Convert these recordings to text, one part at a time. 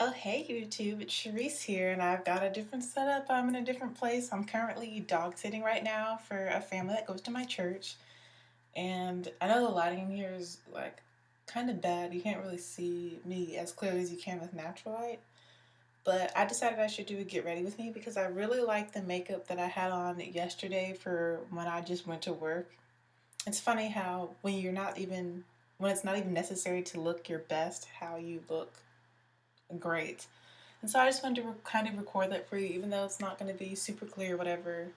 Oh, hey YouTube, it's Sharice here, and I've got a different setup. I'm in a different place. I'm currently dog sitting right now for a family that goes to my church, and I know the lighting in here is like kind of bad. You can't really see me as clearly as you can with natural light, but I decided I should do a get ready with me because I really like the makeup that I had on yesterday for when I just went to work. It's funny how when it's not even necessary to look your best, how you look great. And so I just wanted to kind of record that for you, even though it's not going to be super clear or whatever.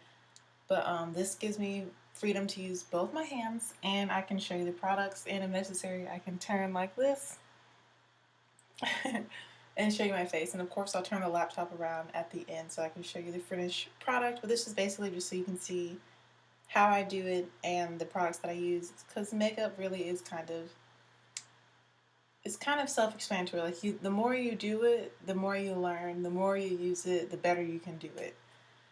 But this gives me freedom to use both my hands, and I can show you the products. And if necessary, I can turn like this and show you my face. And of course, I'll turn the laptop around at the end so I can show you the finished product. But this is basically just so you can see how I do it and the products that I use. Because makeup really is kind of self-explanatory. Like the more you do it, the more you learn. The more you use it, the better you can do it.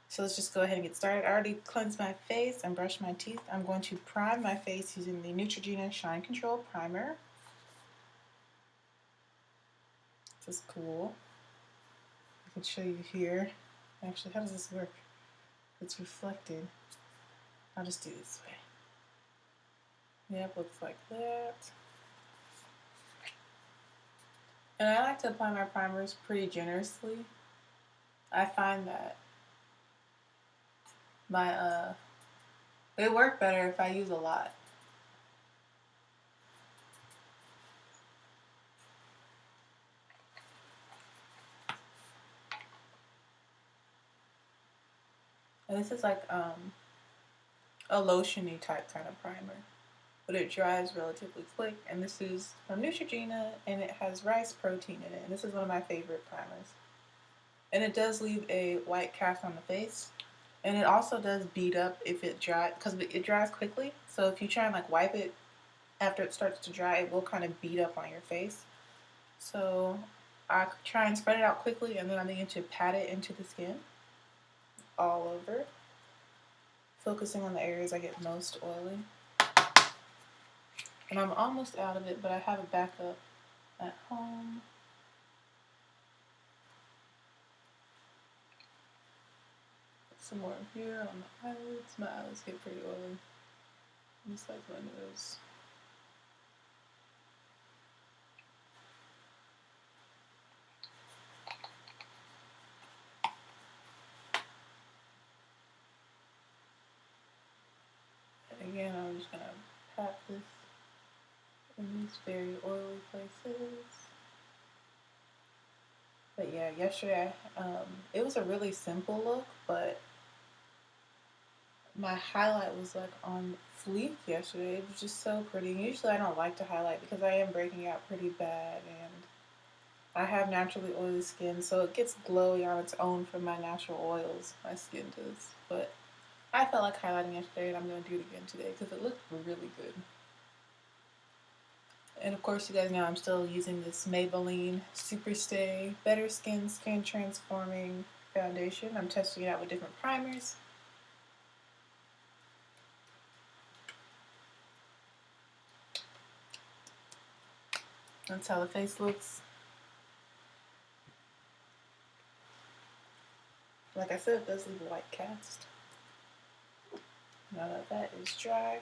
So let's just go ahead and get started. I already cleansed my face and brushed my teeth. I'm going to prime my face using the Neutrogena Shine Control Primer. This is cool. I can show you here. Actually, how does this work? It's reflected. I'll just do it this way. Yep, looks like that. And I like to apply my primers pretty generously. I find that my they work better if I use a lot. And this is like a lotiony type kind of primer, but it dries relatively quick. And this is from Neutrogena, and it has rice protein in it. And this is one of my favorite primers. And it does leave a white cast on the face, and it also does bead up if it dries, because it dries quickly. So if you try and like wipe it after it starts to dry, it will kind of bead up on your face. So I try and spread it out quickly, and then I begin to pat it into the skin all over, focusing on the areas I get most oily. And I'm almost out of it, but I have a backup at home. Some more here on the eyelids. My eyelids get pretty oily, just like my nose. And again, I'm just gonna pat this in these very oily places. But yeah, yesterday, it was a really simple look, but my highlight was like on fleek yesterday. It was just so pretty. And usually I don't like to highlight because I am breaking out pretty bad, and I have naturally oily skin, so it gets glowy on its own from my natural oils. My skin does. But I felt like highlighting yesterday, and I'm going to do it again today because it looked really good. And of course, you guys know I'm still using this Maybelline Superstay Better Skin Transforming Foundation. I'm testing it out with different primers. That's how the face looks. Like I said, it does leave a white cast. Now that that is dry,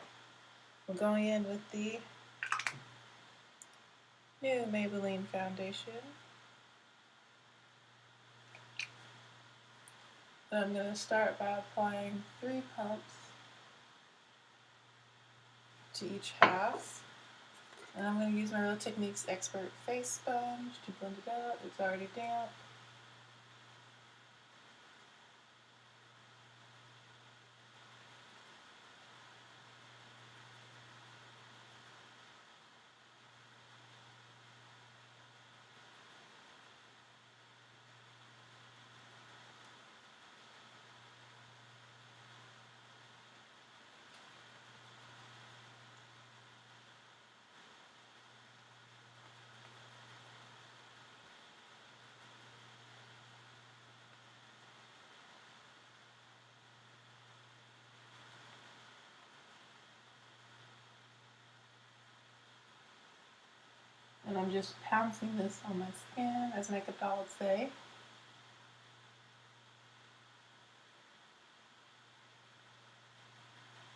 we're going in with the new Maybelline foundation. And I'm going to start by applying 3 pumps to each half. And I'm going to use my Real Techniques Expert Face Sponge to blend it out. It's already damp. And I'm just pouncing this on my skin, as makeup doll would say.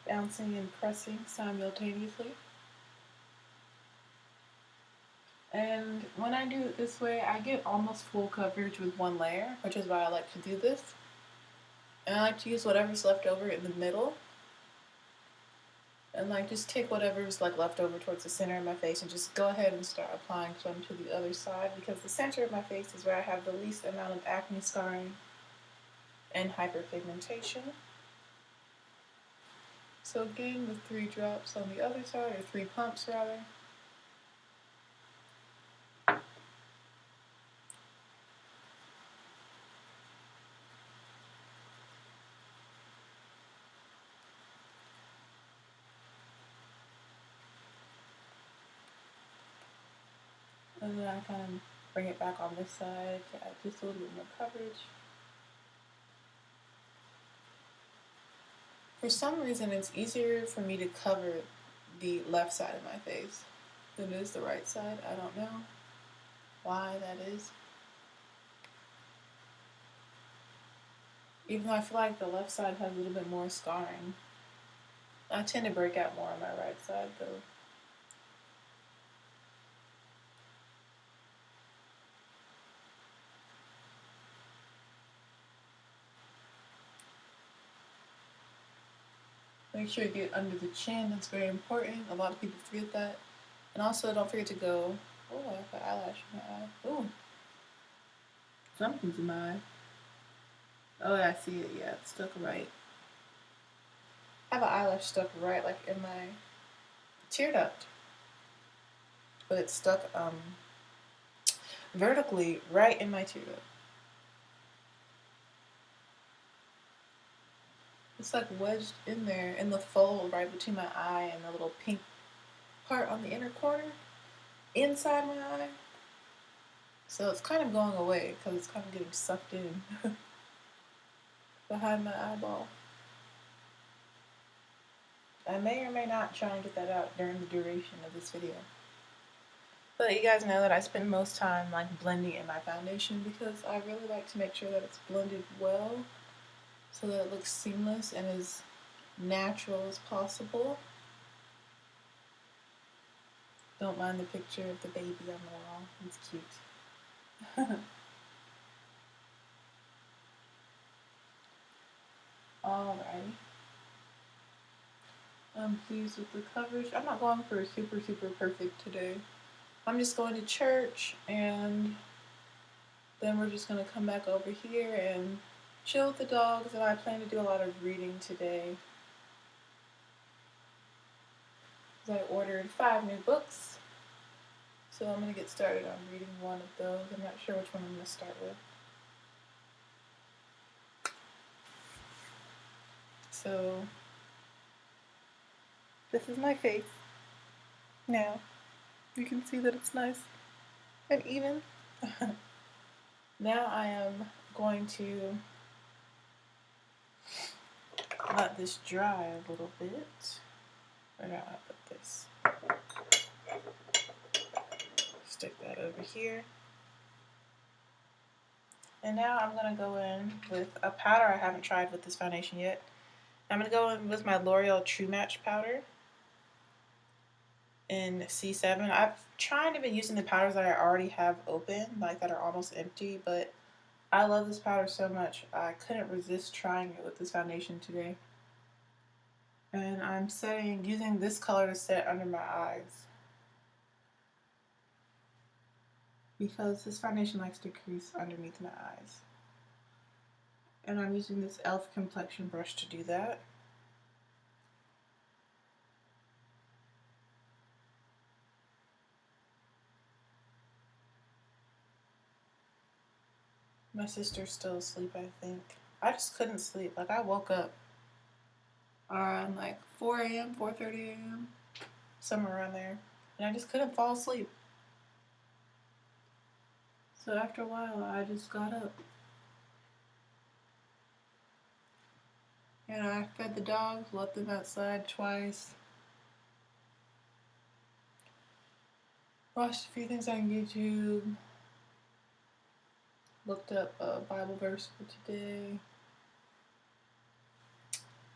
Bouncing and pressing simultaneously. And when I do it this way, I get almost full coverage with one layer, which is why I like to do this. And I like to use whatever's left over in the middle. And like just take whatever's like left over towards the center of my face and just go ahead and start applying some to the other side, because the center of my face is where I have the least amount of acne scarring and hyperpigmentation. So again, with 3 drops on the other side, or 3 pumps rather. And then I kind of bring it back on this side to add just a little bit more coverage. For some reason, it's easier for me to cover the left side of my face than it is the right side. I don't know why that is. Even though I feel like the left side has a little bit more scarring. I tend to break out more on my right side though. Make sure you get under the chin, that's very important. A lot of people forget that. And also don't forget to go, oh, I have an eyelash in my eye. Ooh. Something's in my eye. Oh, I see it, yeah, it's stuck right. I have an eyelash stuck right like in my tear duct. But it's stuck vertically right in my tear duct. It's like wedged in there in the fold right between my eye and the little pink part on the inner corner inside my eye. So it's kind of going away because it's kind of getting sucked in behind my eyeball. I may or may not try and get that out during the duration of this video. But you guys know that I spend most time like blending in my foundation because I really like to make sure that it's blended well so that it looks seamless and as natural as possible. Don't mind the picture of the baby on the wall. It's cute. Alrighty. I'm pleased with the coverage. I'm not going for a super perfect today. I'm just going to church and then we're just going to come back over here and chill with the dogs, and I plan to do a lot of reading today. I ordered 5 new books, so I'm going to get started on reading one of those. I'm not sure which one I'm going to start with. So, this is my face. Now, you can see that it's nice and even. Now I am going to let this dry a little bit. Where do I put this? Stick that over here. And now I'm going to go in with a powder I haven't tried with this foundation yet. I'm going to go in with my L'Oreal True Match powder in C7. I've tried to be using the powders that I already have open, like that are almost empty, but I love this powder so much I couldn't resist trying it with this foundation today. And I'm using this color to set under my eyes, because this foundation likes to crease underneath my eyes. And I'm using this e.l.f. complexion brush to do that. My sister's still asleep, I think. I just couldn't sleep. Like, I woke up around like 4 a.m., 4:30 a.m., somewhere around there, and I just couldn't fall asleep. So after a while, I just got up. And I fed the dogs, let them outside twice. Watched a few things on YouTube. Looked up a Bible verse for today.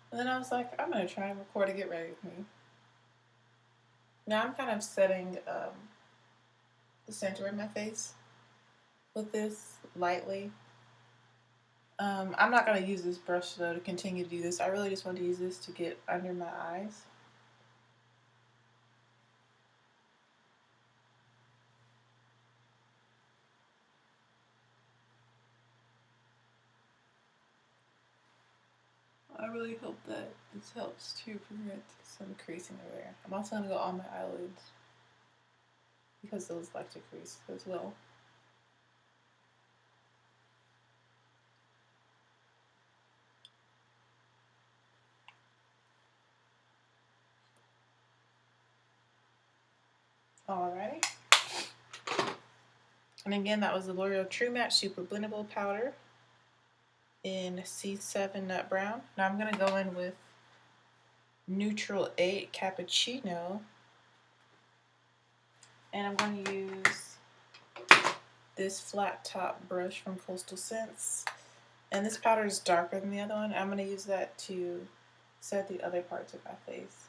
And then I was like, I'm going to try and record a Get Ready With Me. Now I'm kind of setting the center of my face with this lightly. I'm not going to use this brush though to continue to do this. I really just want to use this to get under my eyes. I really hope that this helps to prevent some creasing over there. I'm also going to go on my eyelids because those like to crease as well. Alrighty. And again, that was the L'Oreal True Match Super Blendable Powder in C7 Nut Brown. Now I'm going to go in with Neutral 8 Cappuccino. And I'm going to use this flat top brush from Coastal Scents. And this powder is darker than the other one. I'm going to use that to set the other parts of my face.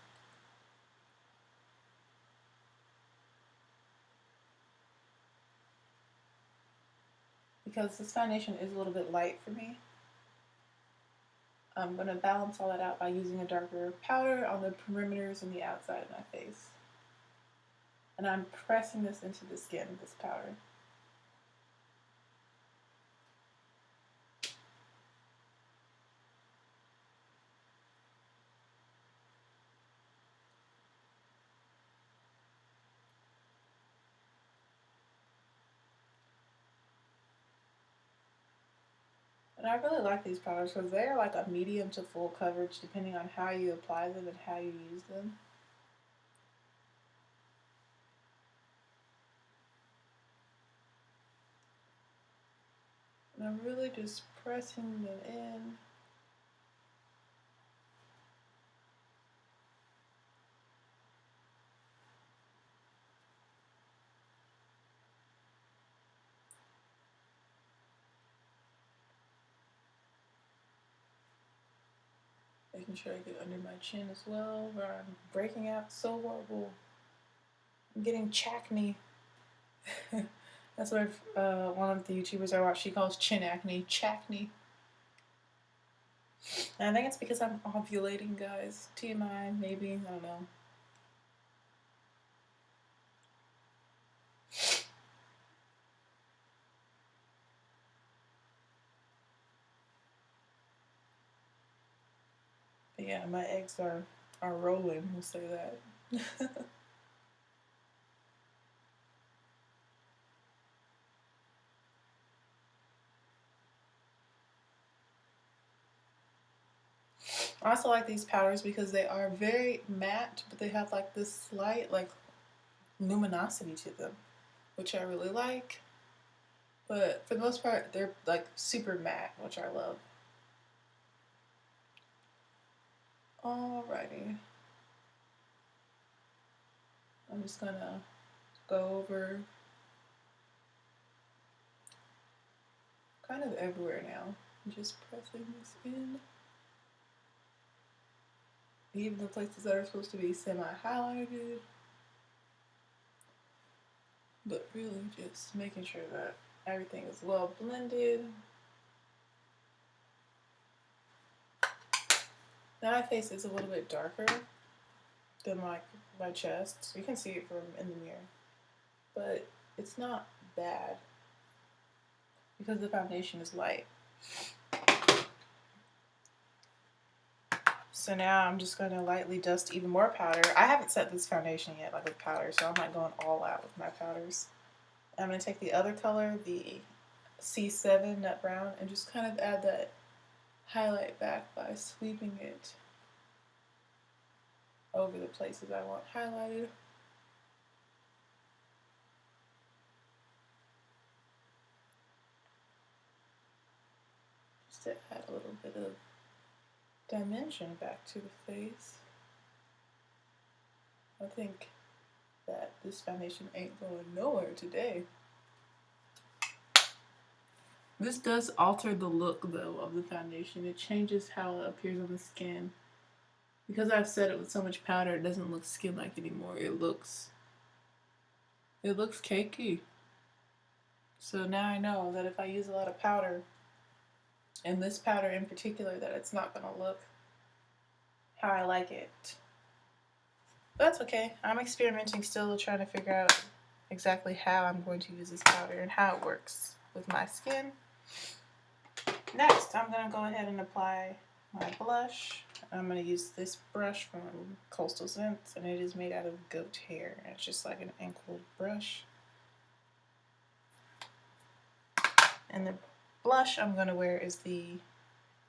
Because this foundation is a little bit light for me, I'm going to balance all that out by using a darker powder on the perimeters and the outside of my face. And I'm pressing this into the skin, this powder. And I really like these powders because they're like a medium to full coverage depending on how you apply them and how you use them. And I'm really just pressing them in. Making sure I get under my chin as well, where I'm breaking out so horrible. I'm getting chacne. That's what one of the YouTubers I watch, she calls chin acne, chacne. And I think it's because I'm ovulating, guys. TMI, maybe, I don't know. But yeah, my eggs are rolling, we'll say that. I also like these powders because they are very matte, but they have like this slight like luminosity to them, which I really like. But for the most part, they're like super matte, which I love. Alrighty. I'm just gonna go over kind of everywhere now. I'm just pressing this in. Even the places that are supposed to be semi-highlighted. But really just making sure that everything is well blended. Now my face is a little bit darker than like my chest. You can see it from in the mirror. But it's not bad because the foundation is light. So now I'm just going to lightly dust even more powder. I haven't set this foundation yet, like with powder, so I'm not going all out with my powders. I'm going to take the other color, the C7 Nut Brown, and just kind of add that highlight back by sweeping it over the places I want highlighted. Just to add a little bit of dimension back to the face. I think that this foundation ain't going nowhere today. This does alter the look though of the foundation. It changes how it appears on the skin. Because I've set it with so much powder, it doesn't look skin-like anymore. It looks cakey. So now I know that if I use a lot of powder, and this powder in particular, that it's not gonna look how I like it. But that's okay. I'm experimenting still, trying to figure out exactly how I'm going to use this powder and how it works with my skin. Next, I'm gonna go ahead and apply my blush. I'm gonna use this brush from Coastal Scents, and it is made out of goat hair. It's just like an ankle brush. And the blush I'm gonna wear is the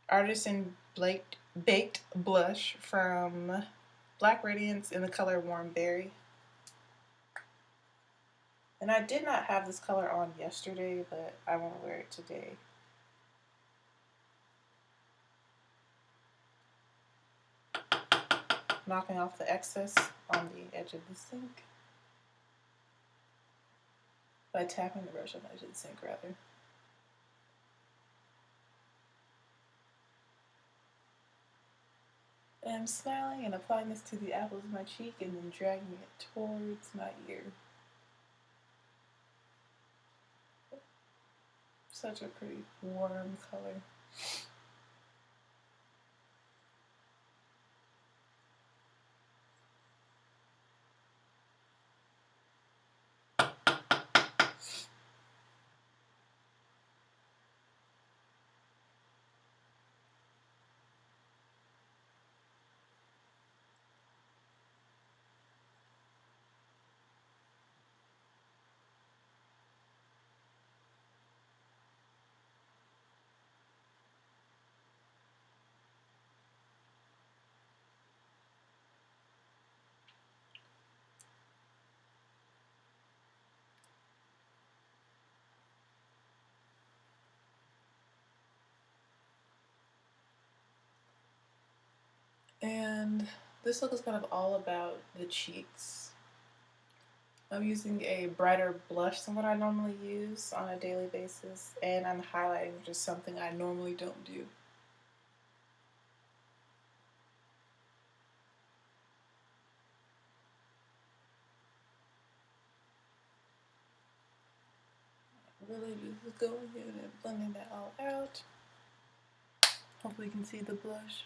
Artisan Baked Blush from Black Radiance in the color Warm Berry. And I did not have this color on yesterday, but I want to wear it today. Knocking off the excess on the edge of the sink. By tapping the brush on the edge of the sink, rather. And I'm smiling and applying this to the apples of my cheek and then dragging it towards my ear. Such a pretty warm color. And this look is kind of all about the cheeks. I'm using a brighter blush than what I normally use on a daily basis, and I'm highlighting, which is something I normally don't do. Really just going in and blending that all out. Hopefully you can see the blush.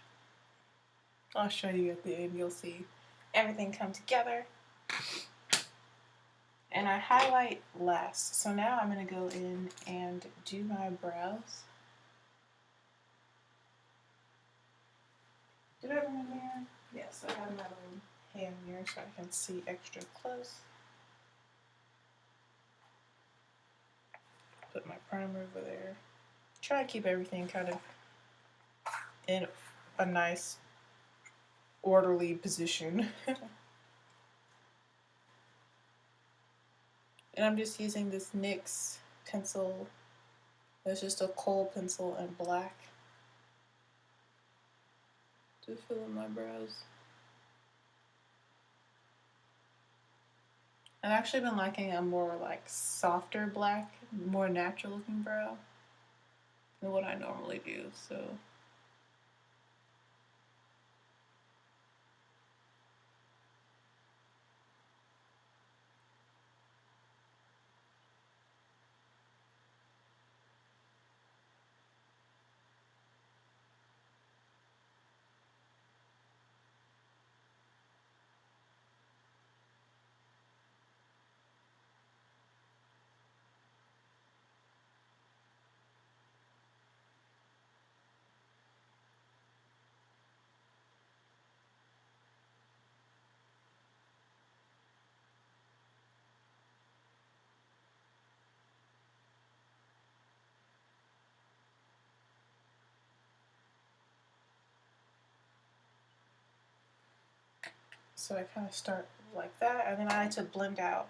I'll show you at the end, you'll see everything come together. And I highlight last. So now I'm going to go in and do my brows. Did I have my mirror? Yes, I have my little hand mirror so I can see extra close. Put my primer over there. Try to keep everything kind of in a nice orderly position. And I'm just using this NYX pencil. It's just a kohl pencil in black to fill in my brows. I've actually been liking a more like softer black, more natural looking brow than what I normally do, so. So I kind of start like that, and then I like to blend out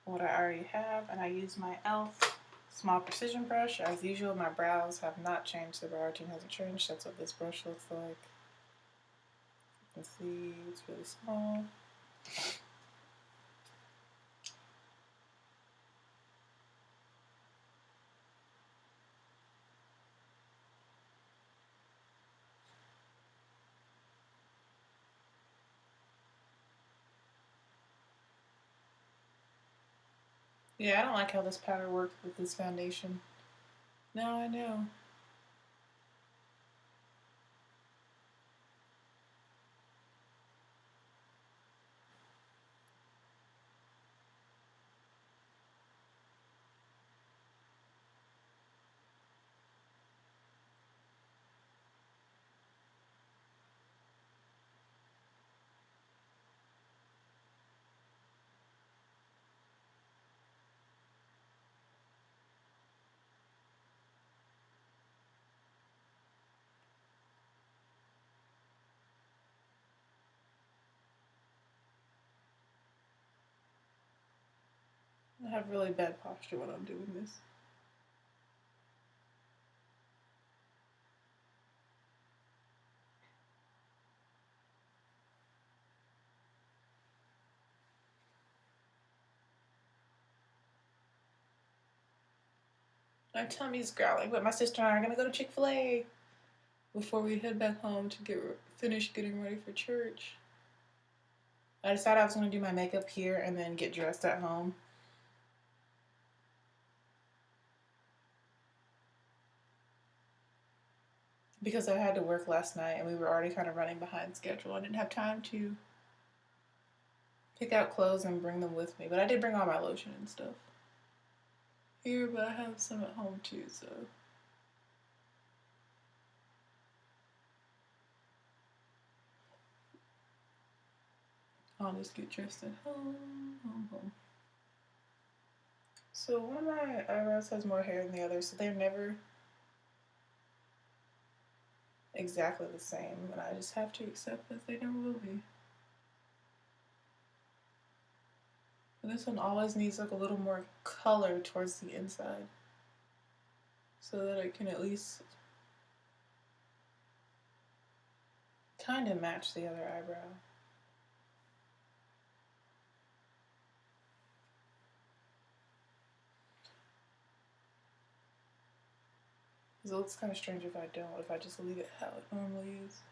what I already have, and I use my e.l.f. small precision brush. As usual, my brows have not changed, the brow routine hasn't changed. That's what this brush looks like. Let's see, it's really small. Yeah, I don't like how this powder works with this foundation. Now I know. I have really bad posture when I'm doing this. My tummy's growling, but my sister and I are gonna go to Chick-fil-A before we head back home to finish getting ready for church. I decided I was gonna do my makeup here and then get dressed at home. Because I had to work last night and we were already kind of running behind schedule. I didn't have time to pick out clothes and bring them with me, but I did bring all my lotion and stuff here, but I have some at home too, so I'll just get dressed at home. So one of my eyebrows has more hair than the other, so they're never exactly the same, and I just have to accept that they never will be. And this one always needs like a little more color towards the inside so that I can at least kind of match the other eyebrow. Because it looks kind of strange if I don't, if I just leave it how it normally is.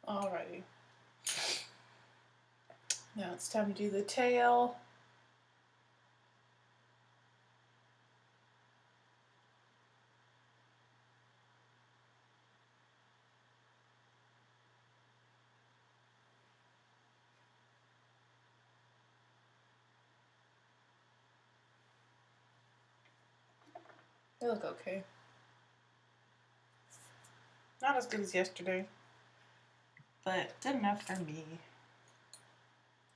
Alrighty. Now it's time to do the tail. They look okay. Not as good as yesterday, but good enough for me.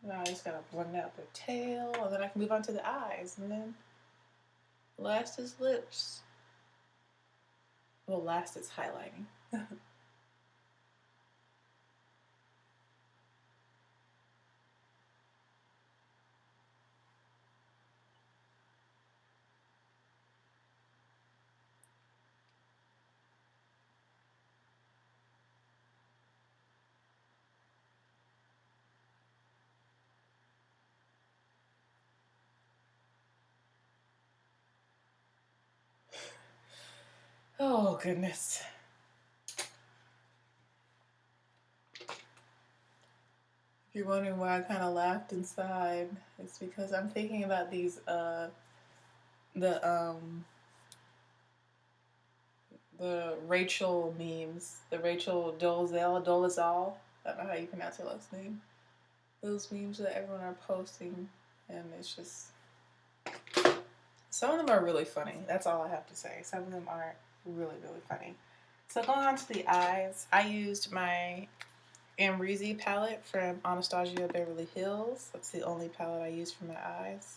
Now I just gotta blend out the tail, and then I can move on to the eyes, and then last is lips. Well, last is highlighting. Oh, goodness. If you're wondering why I kind of laughed inside, it's because I'm thinking about these, the, the Rachel memes, the Rachel Dolezal. I don't know how you pronounce her last name. Those memes that everyone are posting, and it's just, some of them are really funny. That's all I have to say. Some of them are really, really funny. So going on to the eyes, I used my Amrezy palette from Anastasia Beverly Hills. That's the only palette I used for my eyes.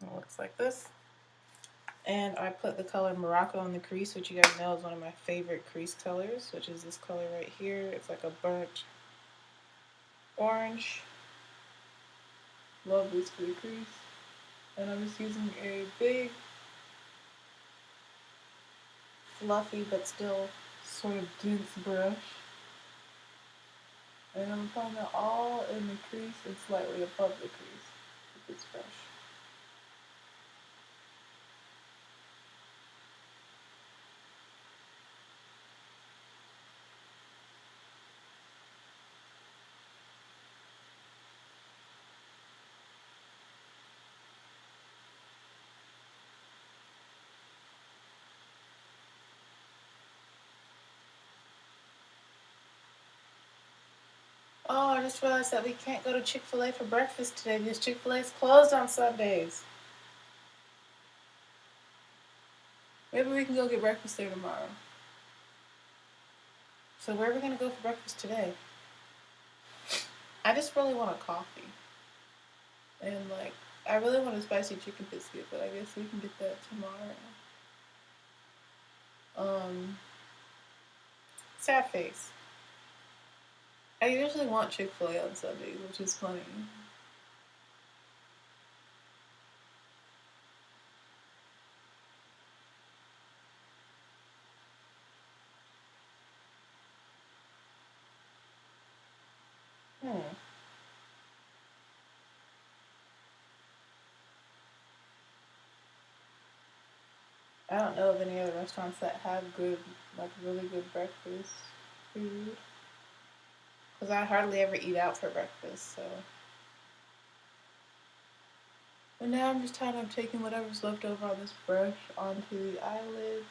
It looks like this. And I put the color Morocco in the crease, which you guys know is one of my favorite crease colors, which is this color right here. It's like a burnt orange. Love this for the crease. And I'm just using a big, fluffy, but still sort of dense brush. And I'm putting it all in the crease and slightly above the crease with this brush. Oh, I just realized that we can't go to Chick-fil-A for breakfast today because Chick-fil-A is closed on Sundays. Maybe we can go get breakfast there tomorrow. So where are we going to go for breakfast today? I just really want a coffee. And like, I really want a spicy chicken biscuit, but I guess we can get that tomorrow. Sad face. I usually want Chick-fil-A on Sundays, which is funny. Hmm. I don't know of any other restaurants that have good, like really good breakfast food. Because I hardly ever eat out for breakfast, so. And now I'm just kind of taking whatever's left over on this brush onto the eyelids.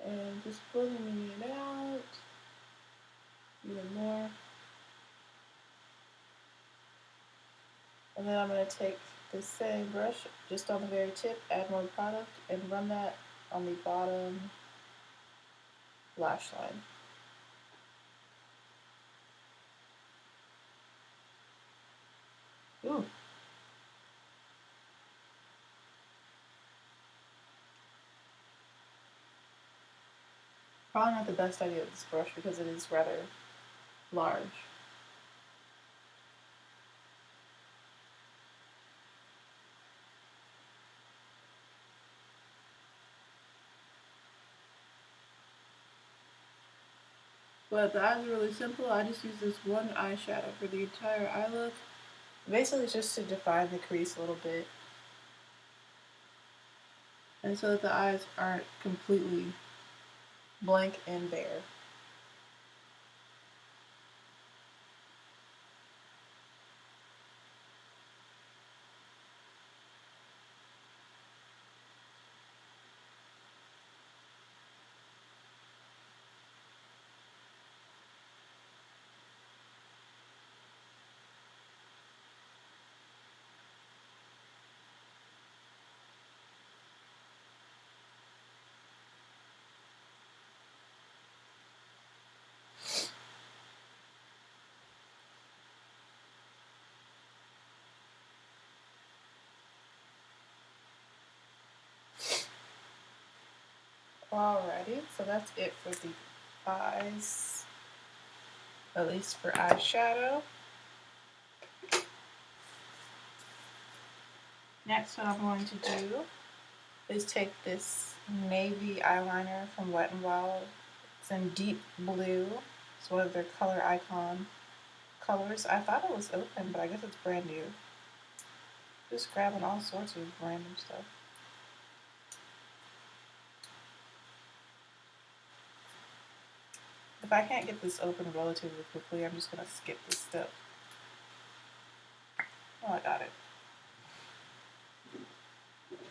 And just blending it out even more. And then I'm going to take the same brush just on the very tip, add more product, and run that on the bottom lash line. Ooh. Probably not the best idea with this brush because it is rather large. But the eyes are really simple. I just use this one eyeshadow for the entire eye look. Basically just to define the crease a little bit. And so that the eyes aren't completely blank and bare. Alrighty, so that's it for the eyes, at least for eyeshadow. Next, what I'm going to do is take this navy eyeliner from Wet n Wild. It's in deep blue. It's one of their color icon colors. I thought it was open, but I guess it's brand new. Just grabbing all sorts of random stuff. If I can't get this open relatively quickly, I'm just going to skip this step. Oh, I got it.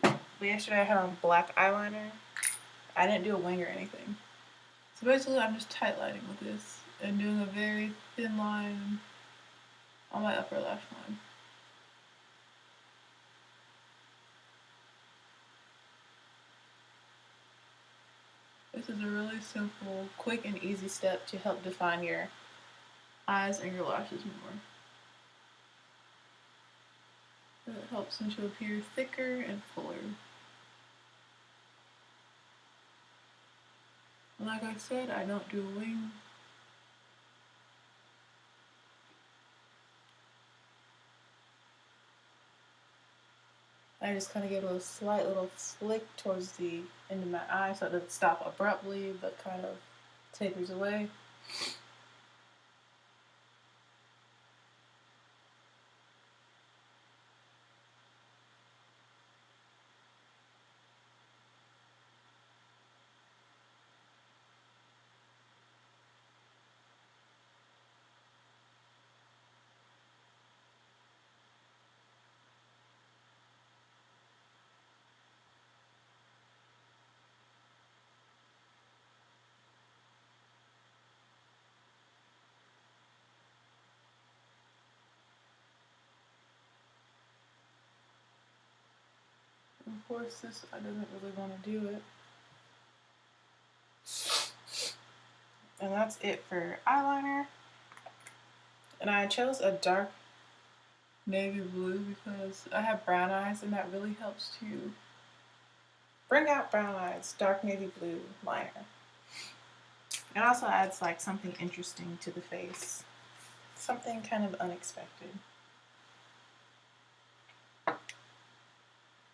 But yesterday I had on black eyeliner. I didn't do a wing or anything. So basically I'm just tightlining with this and doing a very thin line on my upper lash line. This is a really simple, quick, and easy step to help define your eyes and your lashes more. It helps them to appear thicker and fuller. Like I said, I don't do a wing. I just kind of give a slight little flick towards the end of my eye so it doesn't stop abruptly, but kind of tapers away. Of course, this I didn't really want to do it. And that's it for eyeliner. And I chose a dark navy blue because I have brown eyes and that really helps to bring out brown eyes. Dark navy blue liner. It also adds like something interesting to the face. Something kind of unexpected.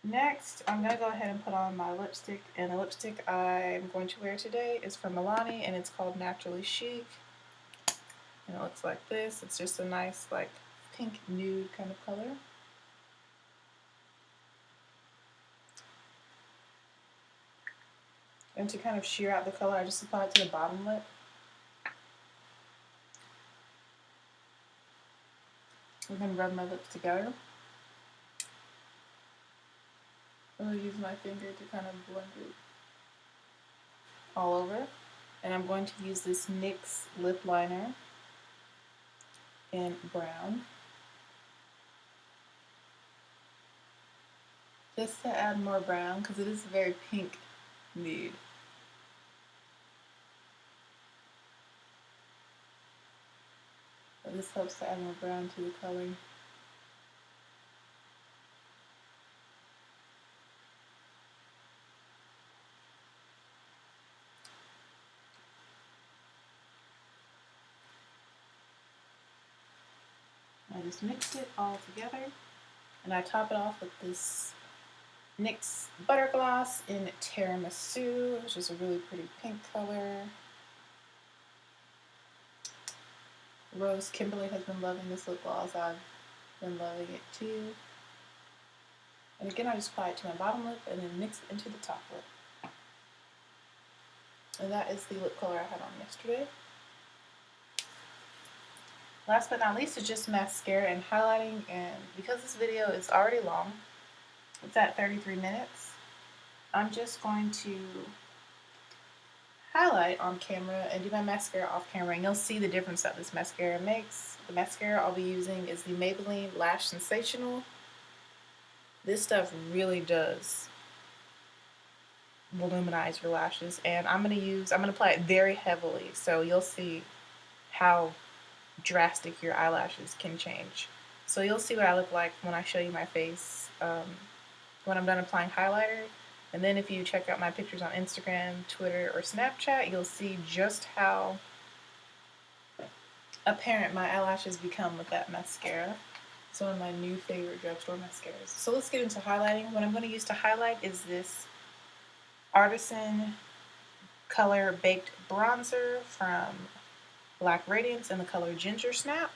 Next, I'm going to go ahead and put on my lipstick, and the lipstick I'm going to wear today is from Milani, and it's called Naturally Chic. And it looks like this. It's just a nice, like, pink nude kind of color. And to kind of sheer out the color, I just apply it to the bottom lip. And then rub my lips together. I'm going to use my finger to kind of blend it all over. And I'm going to use this NYX lip liner in brown. Just to add more brown, because it is a very pink nude. But this helps to add more brown to the color. I just mix it all together, and I top it off with this NYX Butter Gloss in Tiramisu, which is a really pretty pink color. Rose Kimberly has been loving this lip gloss. I've been loving it too. And again, I just apply it to my bottom lip and then mix it into the top lip. And that is the lip color I had on yesterday. Last but not least is just mascara and highlighting, and because this video is already long, it's at 33 minutes, I'm just going to highlight on camera and do my mascara off camera, and you'll see the difference that this mascara makes. The mascara I'll be using is the Maybelline Lash Sensational. This stuff really does voluminize your lashes, and I'm gonna apply it very heavily, so you'll see how drastic your eyelashes can change. So you'll see what I look like when I show you my face when I'm done applying highlighter. And then if you check out my pictures on Instagram, Twitter, or Snapchat, you'll see just how apparent my eyelashes become with that mascara. It's one of my new favorite drugstore mascaras. So let's get into highlighting. What I'm going to use to highlight is this Artisan Color Baked Bronzer from Black Radiance in the color Ginger Snap.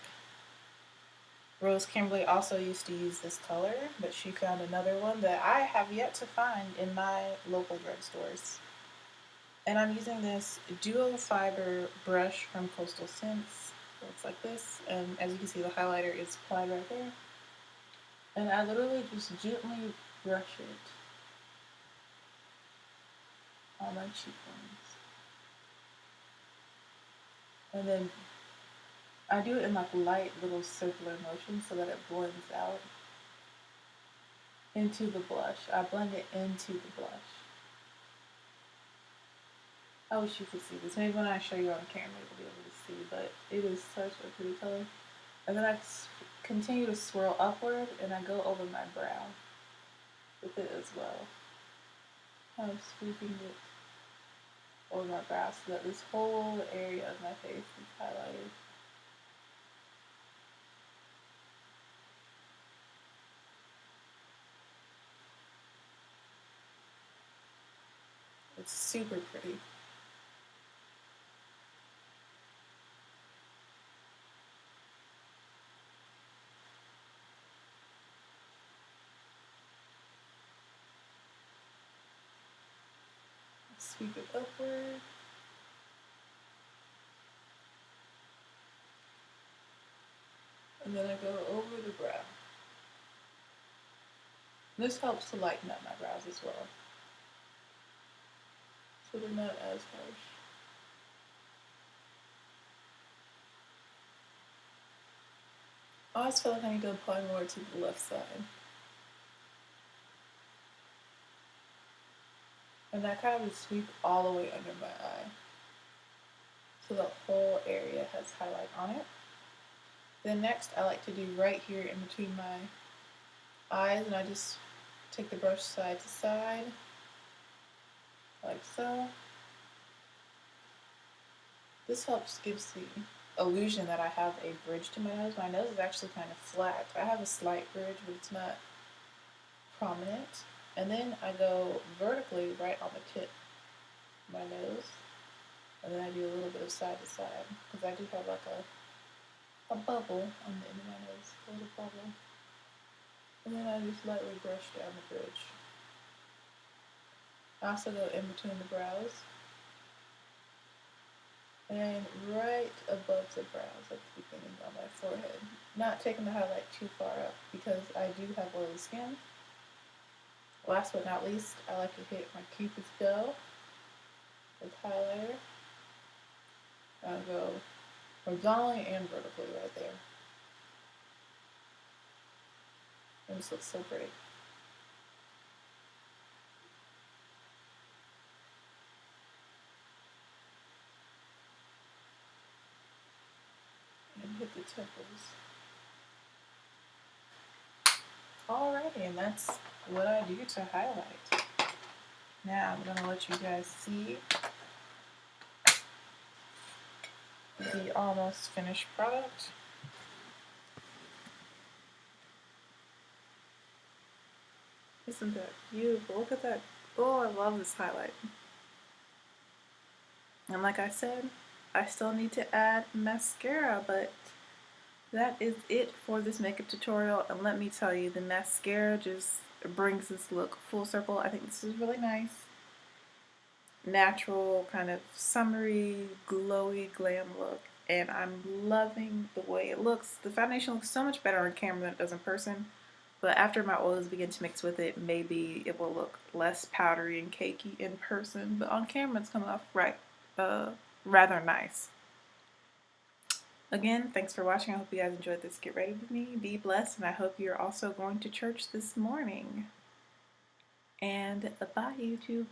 Rose Kimberly also used to use this color, but she found another one that I have yet to find in my local drugstores. And I'm using this Duo Fiber brush from Coastal Scents. It looks like this, and as you can see, the highlighter is applied right there. And I literally just gently brush it on my cheekbones. And then I do it in like light little circular motions so that it blends out into the blush. I blend it into the blush. I wish you could see this. Maybe when I show you on camera, you'll be able to see. But it is such a pretty color. And then I continue to swirl upward, and I go over my brow with it as well. Kind of sweeping it over my brow so that this whole area of my face is highlighted. It's super pretty. Sweep it upward. And then I go over the brow. This helps to lighten up my brows as well, so they're not as harsh. I always feel like I need to apply more to the left side. And I kind of just sweep all the way under my eye, so the whole area has highlight on it. Then next I like to do right here in between my eyes, and I just take the brush side to side, like so. This gives the illusion that I have a bridge to my nose. My nose is actually kind of flat. I have a slight bridge, but it's not prominent. And then I go vertically right on the tip of my nose. And then I do a little bit of side to side, because I do have like a bubble on the end of my nose, a little bubble. And then I just lightly brush down the bridge. I also go in between the brows, and right above the brows at the beginning on my forehead. Not taking the highlight too far up, because I do have oily skin. Last but not least, I like to hit my Cupid's bow with highlighter. I'll go horizontally and vertically right there. And this looks so pretty. And hit the temples. Alrighty, and that's what I do to highlight. Now I'm gonna let you guys see the almost finished product. Isn't that beautiful? Look at that. Oh, I love this highlight. And like I said, I still need to add mascara, but that is it for this makeup tutorial. And let me tell you, the mascara just brings this look full circle. I think this is really nice. Natural, kind of summery, glowy, glam look. And I'm loving the way it looks. The foundation looks so much better on camera than it does in person. But after my oils begin to mix with it, maybe it will look less powdery and cakey in person. But on camera, it's coming off rather nice. Again, thanks for watching. I hope you guys enjoyed this Get Ready With Me. Be blessed, and I hope you're also going to church this morning. And bye, YouTube.